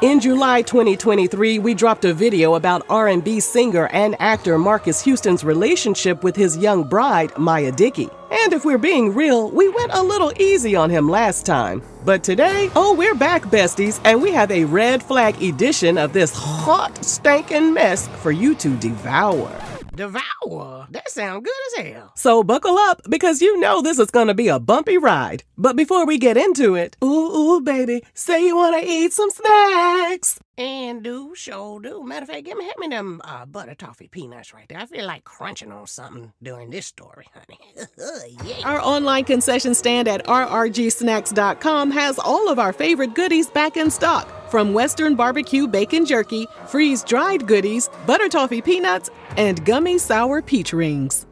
In July 2023, we dropped a video about R&B singer and actor Marques Houston's relationship with his young bride, Miya. And if we're being real, we went a little easy on him last time. But today, we're back, besties, and we have a red flag edition of this hot, stankin' mess for you to devour. Devour? That sounds good as hell. So buckle up, because you know this is gonna be a bumpy ride. But before we get into it, ooh, baby, say you wanna eat some snacks. And sure do. Matter of fact, hand me them butter toffee peanuts right there. I feel like crunching on something during this story, honey. Yeah. Our online concession stand at rrgsnacks.com has all of our favorite goodies back in stock. From Western barbecue bacon jerky, freeze-dried goodies, butter toffee peanuts, and gummy sour peach rings.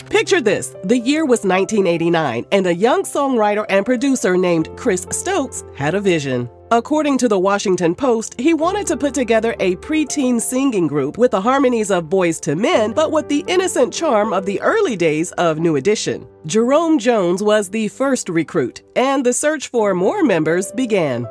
Picture this. The year was 1989, and a young songwriter and producer named Chris Stokes had a vision. According to the Washington Post, he wanted to put together a preteen singing group with the harmonies of Boyz II Men, but with the innocent charm of the early days of New Edition. Jerome Jones was the first recruit, and the search for more members began.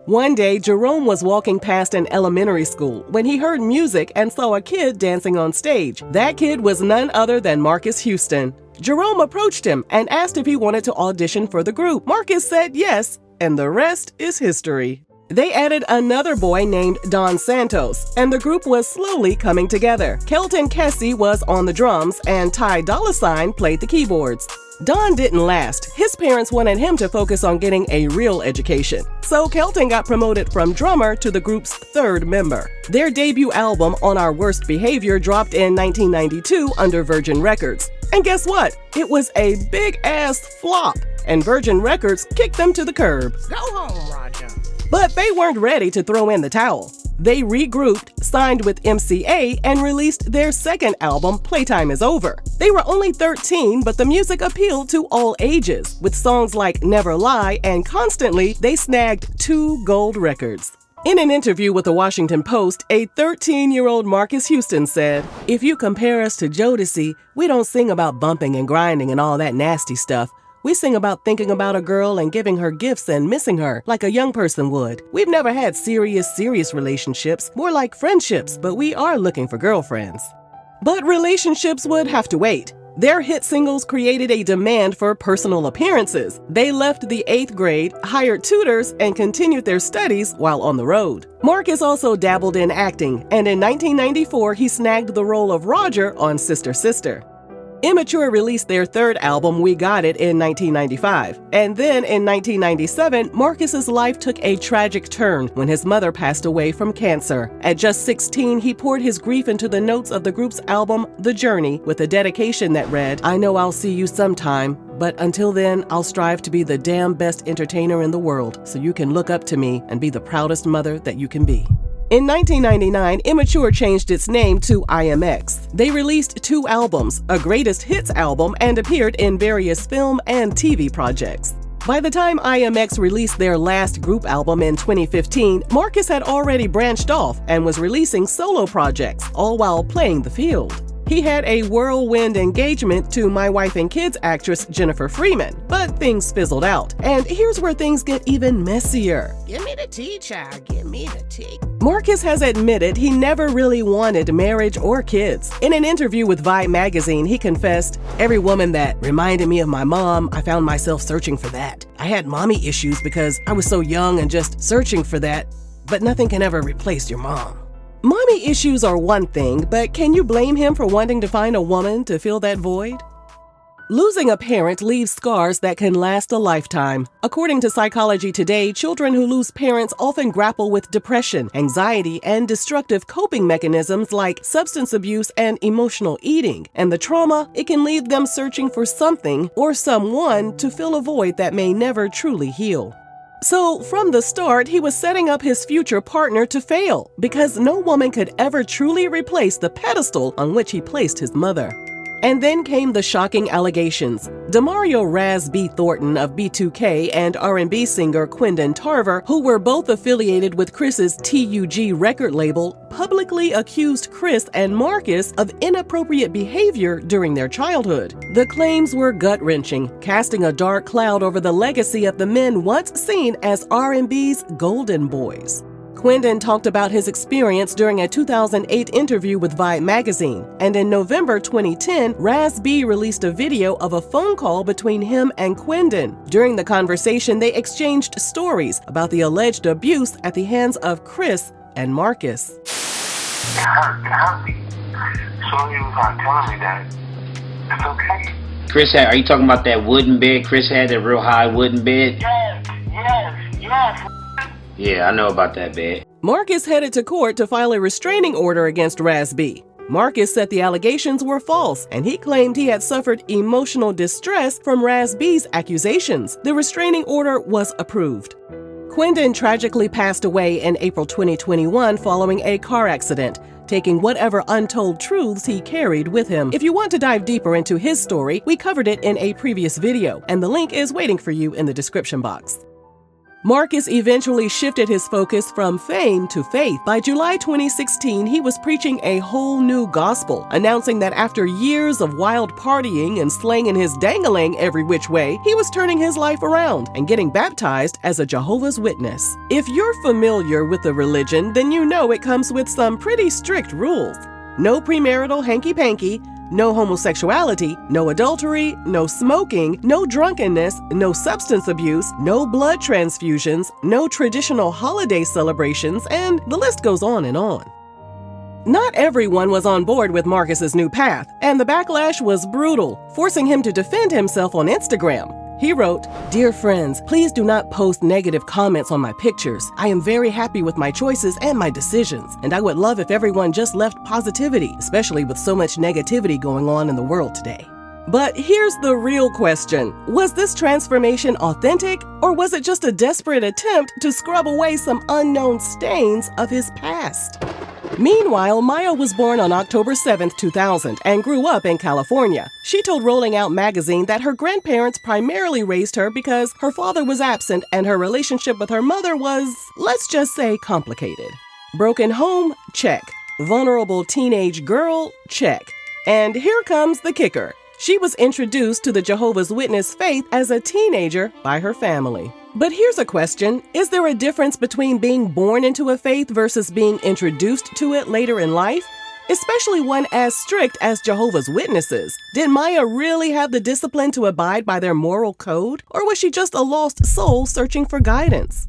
One day, Jerome was walking past an elementary school when he heard music and saw a kid dancing on stage. That kid was none other than Marques Houston. Jerome approached him and asked if he wanted to audition for the group. Marques said yes, and the rest is history. They added another boy named Don Santos, and the group was slowly coming together. Kelton Kessie was on the drums, and Ty Dolla $ign played the keyboards. Don didn't last. His parents wanted him to focus on getting a real education. So Kelton got promoted from drummer to the group's third member. Their debut album, On Our Worst Behavior, dropped in 1992 under Virgin Records. And guess what? It was a big-ass flop, and Virgin Records kicked them to the curb. Go home, Roger. But they weren't ready to throw in the towel. They regrouped, signed with MCA, and released their second album, Playtime Is Over. They were only 13, but the music appealed to all ages. With songs like Never Lie and Constantly, they snagged 2 gold records. In an interview with the Washington Post, a 13-year-old Marques Houston said, "If you compare us to Jodeci, we don't sing about bumping and grinding and all that nasty stuff. We sing about thinking about a girl and giving her gifts and missing her, like a young person would. We've never had serious relationships, more like friendships, but we are looking for girlfriends." But relationships would have to wait. Their hit singles created a demand for personal appearances. They left the 8th grade, hired tutors, and continued their studies while on the road. Marques also dabbled in acting, and in 1994 he snagged the role of Roger on Sister Sister. Immature released their third album, We Got It, in 1995. And then in 1997, Marques' life took a tragic turn when his mother passed away from cancer. At just 16, he poured his grief into the notes of the group's album, The Journey, with a dedication that read, "I know I'll see you sometime, but until then, I'll strive to be the damn best entertainer in the world so you can look up to me and be the proudest mother that you can be." In 1999, Immature changed its name to IMX. They released 2 albums, a greatest hits album, and appeared in various film and TV projects. By the time IMX released their last group album in 2015, Marques had already branched off and was releasing solo projects, all while playing the field. He had a whirlwind engagement to My Wife and Kids actress Jennifer Freeman, but things fizzled out. And here's where things get even messier. Give me the tea, child. Give me the tea. Marques has admitted he never really wanted marriage or kids. In an interview with Vibe magazine, he confessed, "Every woman that reminded me of my mom, I found myself searching for that. I had mommy issues because I was so young and just searching for that, but nothing can ever replace your mom." Mommy issues are one thing, but can you blame him for wanting to find a woman to fill that void? Losing a parent leaves scars that can last a lifetime. According to Psychology Today, children who lose parents often grapple with depression, anxiety, and destructive coping mechanisms like substance abuse and emotional eating. And the trauma, it can leave them searching for something or someone to fill a void that may never truly heal. So, from the start, he was setting up his future partner to fail, because no woman could ever truly replace the pedestal on which he placed his mother. And then came the shocking allegations. Demario Raz B. Thornton of B2K and R&B singer Quindon Tarver, who were both affiliated with Chris's TUG record label, publicly accused Chris and Marques of inappropriate behavior during their childhood. The claims were gut-wrenching, casting a dark cloud over the legacy of the men once seen as R&B's golden boys. Quindon talked about his experience during a 2008 interview with Vibe magazine, and in November 2010, Raz B released a video of a phone call between him and Quindon. During the conversation, they exchanged stories about the alleged abuse at the hands of Chris and Marques. It hurt me. So you were telling me that it's okay. Chris are you talking about that wooden bed Chris had, that real high wooden bed? Yes. Yeah, I know about that bed. Marques headed to court to file a restraining order against Raz B. Marques said the allegations were false, and he claimed he had suffered emotional distress from Raz B's accusations. The restraining order was approved. Quindon tragically passed away in April 2021 following a car accident, taking whatever untold truths he carried with him. If you want to dive deeper into his story, we covered it in a previous video, and the link is waiting for you in the description box. Marques eventually shifted his focus from fame to faith. By July 2016, he was preaching a whole new gospel, announcing that after years of wild partying and slanging his dangalang every which way, he was turning his life around and getting baptized as a Jehovah's Witness. If you're familiar with the religion, then you know it comes with some pretty strict rules. No premarital hanky-panky, no homosexuality, no adultery, no smoking, no drunkenness, no substance abuse, no blood transfusions, no traditional holiday celebrations, and the list goes on and on. Not everyone was on board with Marques' new path, and the backlash was brutal, forcing him to defend himself on Instagram. He wrote, "Dear friends, please do not post negative comments on my pictures. I am very happy with my choices and my decisions, and I would love if everyone just left positivity, especially with so much negativity going on in the world today." But here's the real question. Was this transformation authentic, or was it just a desperate attempt to scrub away some unknown stains of his past? Meanwhile, Miya was born on October 7, 2000, and grew up in California. She told Rolling Out magazine that her grandparents primarily raised her because her father was absent and her relationship with her mother was, let's just say, complicated. Broken home? Check. Vulnerable teenage girl? Check. And here comes the kicker. She was introduced to the Jehovah's Witness faith as a teenager by her family. But here's a question. Is there a difference between being born into a faith versus being introduced to it later in life? Especially one as strict as Jehovah's Witnesses. Did Miya really have the discipline to abide by their moral code? Or was she just a lost soul searching for guidance?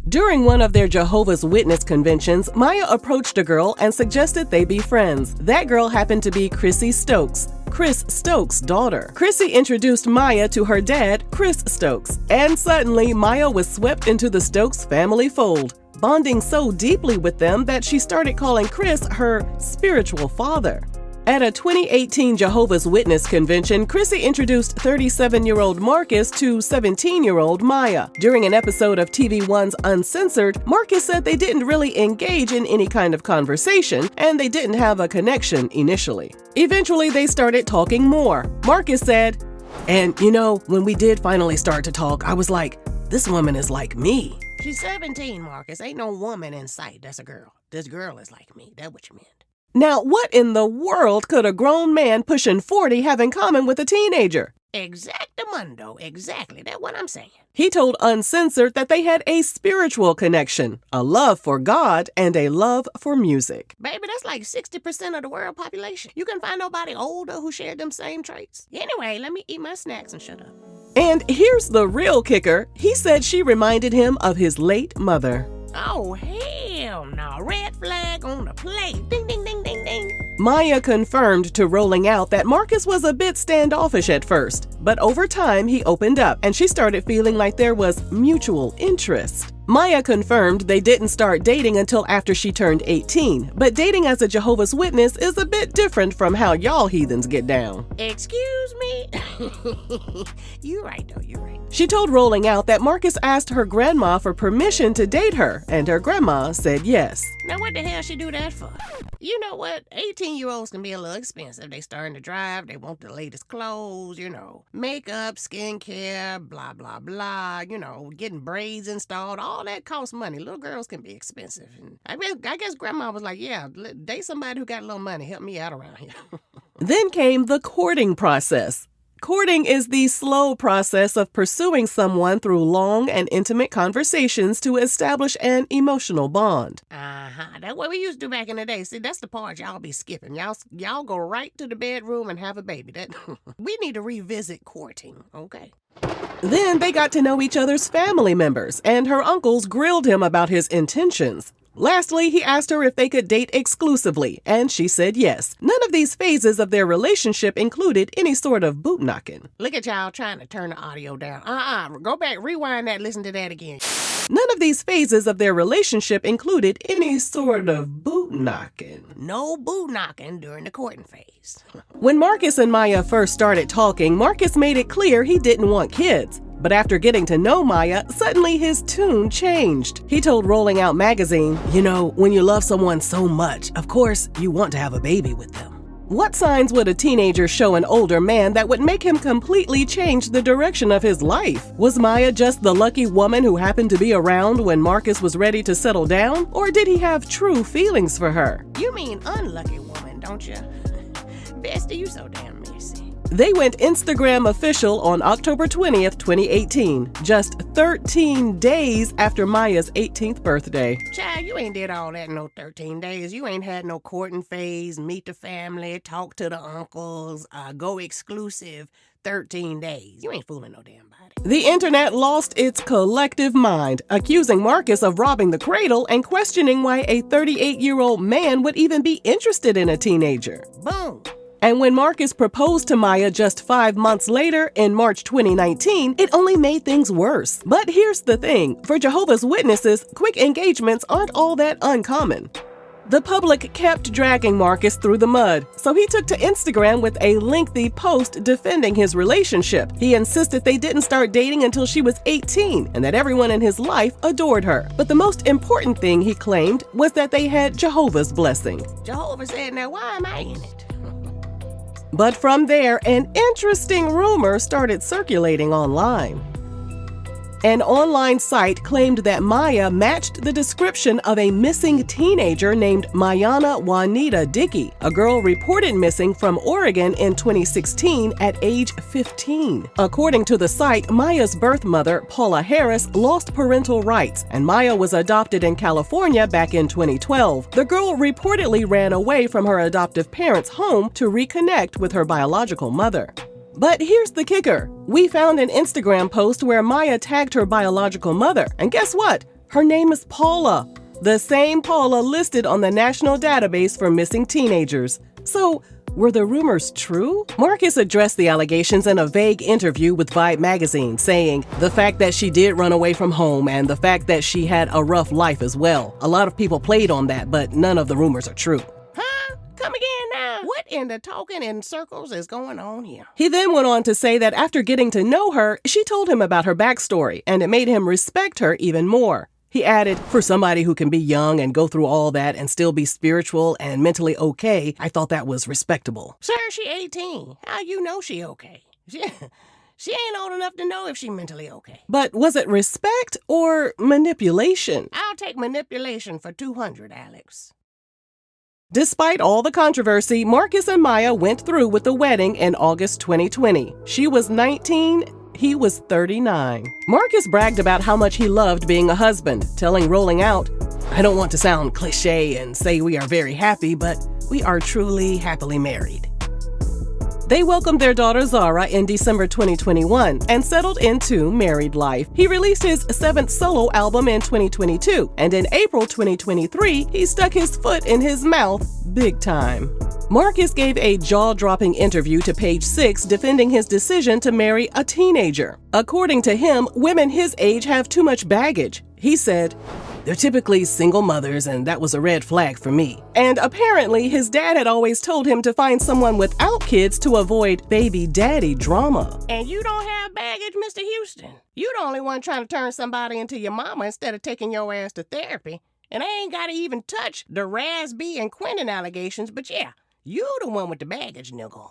During one of their Jehovah's Witness conventions, Miya approached a girl and suggested they be friends. That girl happened to be Chrissy Stokes, Chris Stokes' daughter. Chrissy introduced Miya to her dad, Chris Stokes, and suddenly Miya was swept into the Stokes family fold, bonding so deeply with them that she started calling Chris her spiritual father. At a 2018 Jehovah's Witness convention, Chrissy introduced 37-year-old Marques to 17-year-old Miya. During an episode of TV1's Uncensored, Marques said they didn't really engage in any kind of conversation, and they didn't have a connection initially. Eventually, they started talking more. Marques said, "And you know, when we did finally start to talk, I was like, this woman is like me." She's 17, Marques. Ain't no woman in sight. That's a girl. This girl is like me. That's what you meant. Now, what in the world could a grown man pushing 40 have in common with a teenager? Exactamundo. Exactly. That's what I'm saying. He told Uncensored that they had a spiritual connection, a love for God, and a love for music. Baby, that's like 60% of the world population. You can find nobody older who shared them same traits. Anyway, let me eat my snacks and shut up. And here's the real kicker. He said she reminded him of his late mother. Oh, hell no. Red flag on the plate. Ding, ding, ding, ding, ding. Miya confirmed to Rolling Out that Marques was a bit standoffish at first, but over time he opened up and she started feeling like there was mutual interest. Miya confirmed they didn't start dating until after she turned 18, but dating as a Jehovah's Witness is a bit different from how y'all heathens get down. Excuse me? You're right, though. You're right. She told Rolling Out that Marques asked her grandma for permission to date her, and her grandma said yes. Now, what the hell she do that for? You know what? 18-year-olds can be a little expensive. They starting to drive. They want the latest clothes, makeup, skincare, blah, blah, blah, getting braids installed, all all that costs money. Little girls can be expensive. And I guess Grandma was like, yeah, date somebody who got a little money. Help me out around here. Then came the courting process. Courting is the slow process of pursuing someone through long and intimate conversations to establish an emotional bond. That's what we used to do back in the day. See, that's the part y'all be skipping. Y'all go right to the bedroom and have a baby. We need to revisit courting, okay? Then they got to know each other's family members, and her uncles grilled him about his intentions. Lastly, he asked her if they could date exclusively, and she said yes. None of these phases of their relationship included any sort of boot knocking. Look at y'all trying to turn the audio down. Go back, rewind that, listen to that again. None of these phases of their relationship included any sort of boot knocking. No boot knocking during the courting phase. When Marques and Miya first started talking, Marques made it clear he didn't want kids. But after getting to know Miya, suddenly his tune changed. He told Rolling Out magazine, "You know, when you love someone so much, of course you want to have a baby with them." What signs would a teenager show an older man that would make him completely change the direction of his life? Was Miya just the lucky woman who happened to be around when Marques was ready to settle down? Or did he have true feelings for her? You mean unlucky woman, don't you? Bestie, you so damn messy. They went Instagram official on October 20th, 2018, just 13 days after Miya's 18th birthday. Child, you ain't did all that in no 13 days. You ain't had no courting phase, meet the family, talk to the uncles, go exclusive 13 days. You ain't fooling no damn body. The internet lost its collective mind, accusing Marques of robbing the cradle and questioning why a 38-year-old man would even be interested in a teenager. Boom. And when Marques proposed to Miya just 5 months later, in March 2019, it only made things worse. But here's the thing, for Jehovah's Witnesses, quick engagements aren't all that uncommon. The public kept dragging Marques through the mud, so he took to Instagram with a lengthy post defending his relationship. He insisted they didn't start dating until she was 18 and that everyone in his life adored her. But the most important thing, he claimed, was that they had Jehovah's blessing. Jehovah said, now why am I in it? But from there, an interesting rumor started circulating online. An online site claimed that Miya matched the description of a missing teenager named Mayana Juanita Dickey, a girl reported missing from Oregon in 2016 at age 15. According to the site, Miya's birth mother, Paula Harris, lost parental rights, and Miya was adopted in California back in 2012. The girl reportedly ran away from her adoptive parents' home to reconnect with her biological mother. But here's the kicker. We found an Instagram post where Miya tagged her biological mother, and guess what? Her name is Paula, the same Paula listed on the National Database for Missing Teenagers. So, were the rumors true? Marques addressed the allegations in a vague interview with Vibe magazine, saying, "The fact that she did run away from home and the fact that she had a rough life as well. A lot of people played on that, but none of the rumors are true." Come again now. What in the talking in circles is going on here? He then went on to say that after getting to know her, she told him about her backstory, and it made him respect her even more. He added, "For somebody who can be young and go through all that and still be spiritual and mentally okay, I thought that was respectable." Sir, she 18. How you know she okay? She ain't old enough to know if she mentally okay. But was it respect or manipulation? I'll take manipulation for 200, Alex. Despite all the controversy, Marques and Miya went through with the wedding in August 2020. She was 19, he was 39. Marques bragged about how much he loved being a husband, telling Rolling Out, "I don't want to sound cliche and say we are very happy, but we are truly happily married." They welcomed their daughter Zara in December 2021 and settled into married life. He released his 7th solo album in 2022, and in April 2023, he stuck his foot in his mouth big time. Marques gave a jaw-dropping interview to Page 6 defending his decision to marry a teenager. According to him, women his age have too much baggage. He said, "They're typically single mothers, and that was a red flag for me." And apparently, his dad had always told him to find someone without kids to avoid baby daddy drama. And you don't have baggage, Mr. Houston. You the only one trying to turn somebody into your mama instead of taking your ass to therapy. And I ain't got to even touch the Raz-B and Quentin allegations, but yeah, you the one with the baggage, nigga.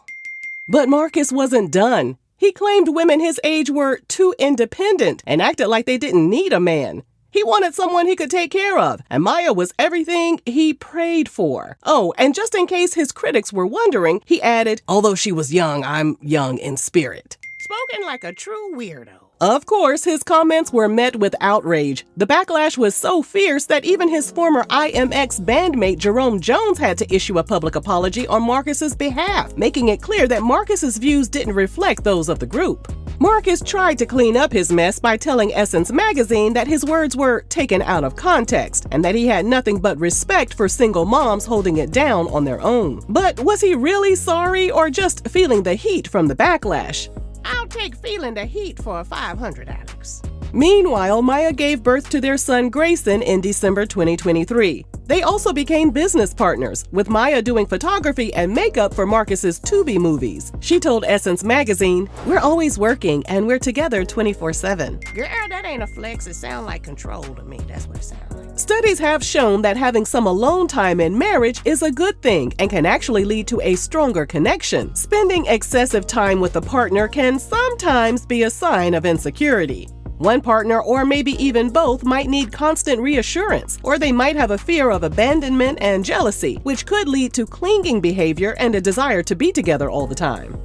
But Marques wasn't done. He claimed women his age were too independent and acted like they didn't need a man. He wanted someone he could take care of, and Miya was everything he prayed for. Oh, and just in case his critics were wondering, he added, "Although she was young, I'm young in spirit." Spoken like a true weirdo. Of course, his comments were met with outrage. The backlash was so fierce that even his former IMX bandmate Jerome Jones had to issue a public apology on Marques's behalf, making it clear that Marques's views didn't reflect those of the group. Marques tried to clean up his mess by telling Essence magazine that his words were taken out of context and that he had nothing but respect for single moms holding it down on their own. But was he really sorry or just feeling the heat from the backlash? I'll take feeling the heat for 500, Alex. Meanwhile, Miya gave birth to their son Grayson in December 2023. They also became business partners, with Miya doing photography and makeup for Marques's Tubi movies. She told Essence magazine, "We're always working and we're together 24/7. Girl, that ain't a flex. It sounds like control to me. That's what it sounds like. Studies have shown that having some alone time in marriage is a good thing and can actually lead to a stronger connection. Spending excessive time with a partner can sometimes be a sign of insecurity. One partner, or maybe even both, might need constant reassurance, or they might have a fear of abandonment and jealousy, which could lead to clinging behavior and a desire to be together all the time."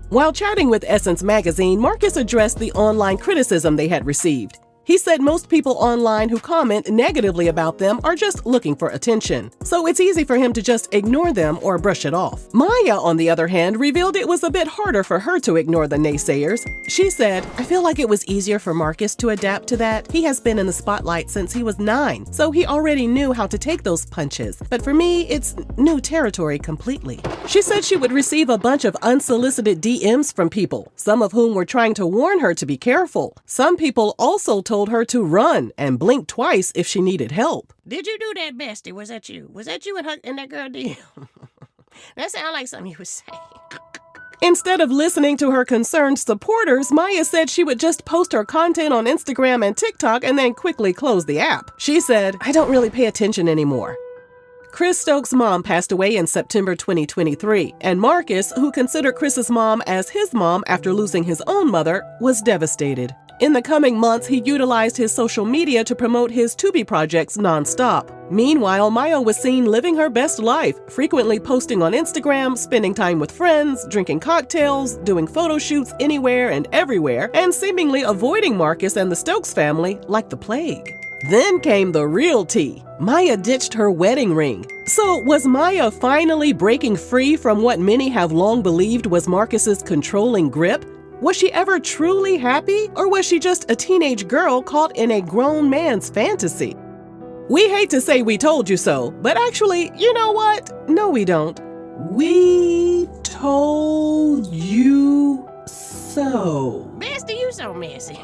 While chatting with Essence magazine, Marques addressed the online criticism they had received. He said most people online who comment negatively about them are just looking for attention, so it's easy for him to just ignore them or brush it off. Miya, on the other hand, revealed it was a bit harder for her to ignore the naysayers. She said, "I feel like it was easier for Marques to adapt to that. He has been in the spotlight since he was 9, so he already knew how to take those punches. But for me, it's new territory completely." She said she would receive a bunch of unsolicited DMs from people, some of whom were trying to warn her to be careful. Some people also told her to run and blink twice if she needed help. Did you do that, bestie? Was that you? Was that you and that girl DM? That sounds like something you would say. Instead of listening to her concerned supporters, Miya said she would just post her content on Instagram and TikTok and then quickly close the app. She said, "I don't really pay attention anymore." Chris Stokes' mom passed away in September 2023, and Marques, who considered Chris's mom as his mom after losing his own mother, was devastated. In the coming months, he utilized his social media to promote his Tubi projects nonstop. Meanwhile, Miya was seen living her best life, frequently posting on Instagram, spending time with friends, drinking cocktails, doing photo shoots anywhere and everywhere, and seemingly avoiding Marques and the Stokes family like the plague. Then came the real tea. Miya ditched her wedding ring. So was Miya finally breaking free from what many have long believed was Marques's controlling grip? Was she ever truly happy, or was she just a teenage girl caught in a grown man's fantasy? We hate to say we told you so, but actually, you know what? No, we don't. We told you so. Bestie, you so messy.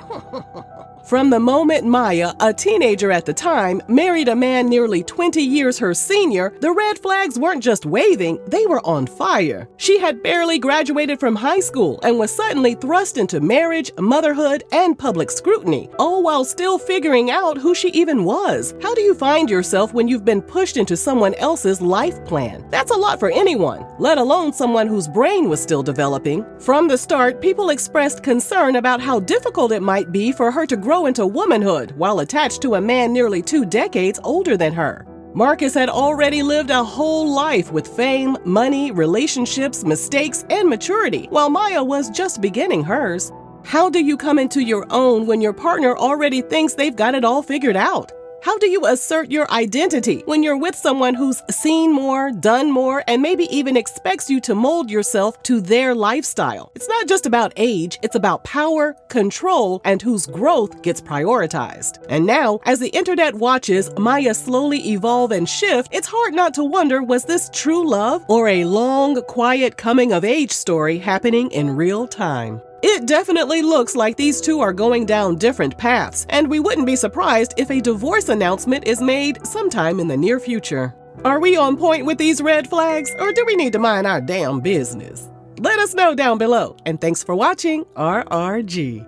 From the moment Miya, a teenager at the time, married a man nearly 20 years her senior, the red flags weren't just waving, they were on fire. She had barely graduated from high school and was suddenly thrust into marriage, motherhood, and public scrutiny, all while still figuring out who she even was. How do you find yourself when you've been pushed into someone else's life plan? That's a lot for anyone, let alone someone whose brain was still developing. From the start, people expressed concern about how difficult it might be for her to grow into womanhood while attached to a man nearly 2 decades older than her. Marques had already lived a whole life with fame, money, relationships, mistakes, and maturity, while Miya was just beginning hers. How do you come into your own when your partner already thinks they've got it all figured out? How do you assert your identity when you're with someone who's seen more, done more, and maybe even expects you to mold yourself to their lifestyle? It's not just about age, it's about power, control, and whose growth gets prioritized. And now, as the internet watches Miya slowly evolve and shift, it's hard not to wonder, was this true love or a long, quiet coming-of-age story happening in real time? It definitely looks like these two are going down different paths, and we wouldn't be surprised if a divorce announcement is made sometime in the near future. Are we on point with these red flags, or do we need to mind our damn business? Let us know down below, and thanks for watching RRG.